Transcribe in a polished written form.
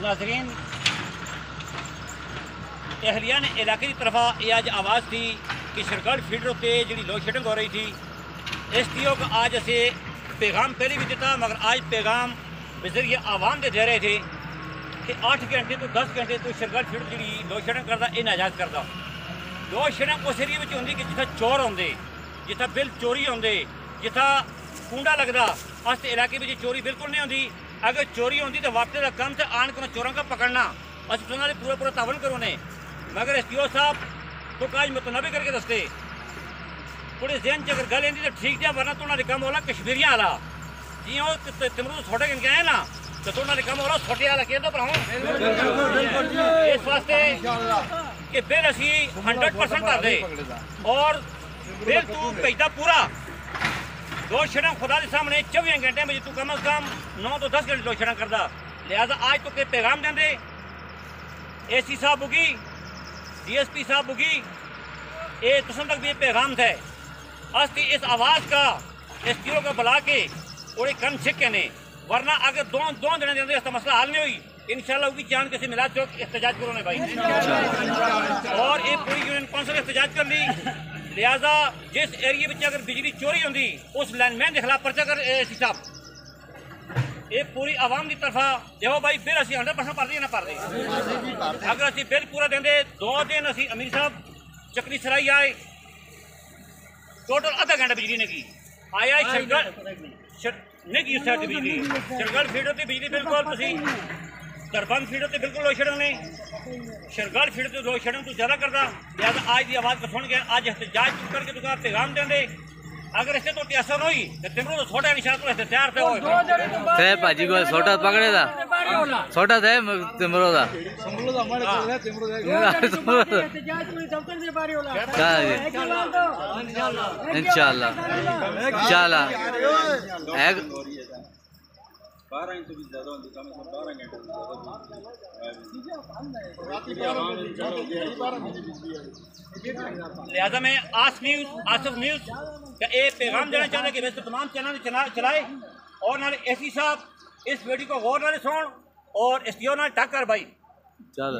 नाजरीन, एहलिया ने इलाके की तरफा ये आज आवाज़ थी कि सरगढ़ फीडर उत्ते जी लोड शेडिंग हो रही थी। STO को आज असे पैगाम पहले भी दिता, मगर आज पैगाम बजरिए आवाम दे दे रहे थे कि 8 घंटे तो 10 घंटे तो सरगढ़ फीडर जी लोड शेडिंग करता ये नाजायज़ करता। लोड शेडिंग उस एरिए में होंगी कि जिथा चोर आते, जिथा बिल चोरी आते, जिथा कुंडा लगता, अस इलाके में चोरी बिल्कुल नहीं होती। अगर चोरी होती तो वापसी का काम से आन को चोरों का पकड़ना, अस पूरा तावन करो ने। मगर STO साहब तो काज मुतनबी करके दसते थोड़ी जहन च अगर गल आती तो ठीक जा, वरना तो उन्होंने कम होला कश्मीरियां वाला जी वो तिमरू छोटे गिन के आए ना तो उन्होंने कम होला छोटे वाला कह दो भराओ। इस वास्ते कि बिल असी 100% भर दे और बिल तू भेजता पूरा लोड शेडिंग खुदा के सामने 24 घंटे में तू कम अज कम 9 तो 10 घंटे लोड शेडिंग करता। लिहाजा आज तो के पैगाम देंदे AC साहब बुगी, DSP साहब बुगी, ये तुम तक भी पैगाम थे अस इस आवाज़ का STO को बुला के और एक कन छिक के ने, वरना अगर दो दिन देंदे इसका मसला हल नहीं हुई इंशाल्लाह होगी जान किसी मिलाद चौक एहतजाज करो ने भाई। और ये पूरी यूनियन कौंसिल एहतजाज कर ली। लिहाजा जिस एरिए में अगर बिजली चोरी होती उस लैंडमैन के खिलाफ पर्चा कर AC साहब ये पूरी आवाम की तरफा देखो भाई बिल असी 100% भर दी ना भर दी। अगर असी बिल पूरा देंदे 2 दिन असी अमीर साहब चक्री सराई आए टोटल आधा घंटा बिजली ने की आया सरगढ़ नहीं की उस बिजली सरगढ़ फीडर की बिजली बिल्कुल तुसी दरबंद फीडर से बिल्कुल लोड शेडिंग नहीं, सरगढ़ फीडर से लोड शेडिंग तो ज़्यादा करता। लिहाजा आज की आवाज़ को सुन के आज एहतजाज करके तुका पैगाम देंदे। अगर इससे तो असर हुई तो तिमरू तो छोटा निशान तो तैयार थे भाजी को छोटा पकड़े था छोटा थे तिमरू था इंशाल्लाह चला 12 इंच भी ज़्यादा होती कम से कम 12 घंटे। लिहाजा मैं आसिफ न्यूज़ का एक पैगाम देना चाहता कि वैसे तमाम चैनल चलाए और नाले AC साहब इस वीडियो को गौर नाले सुन और STO नाल टक्कर भाई चल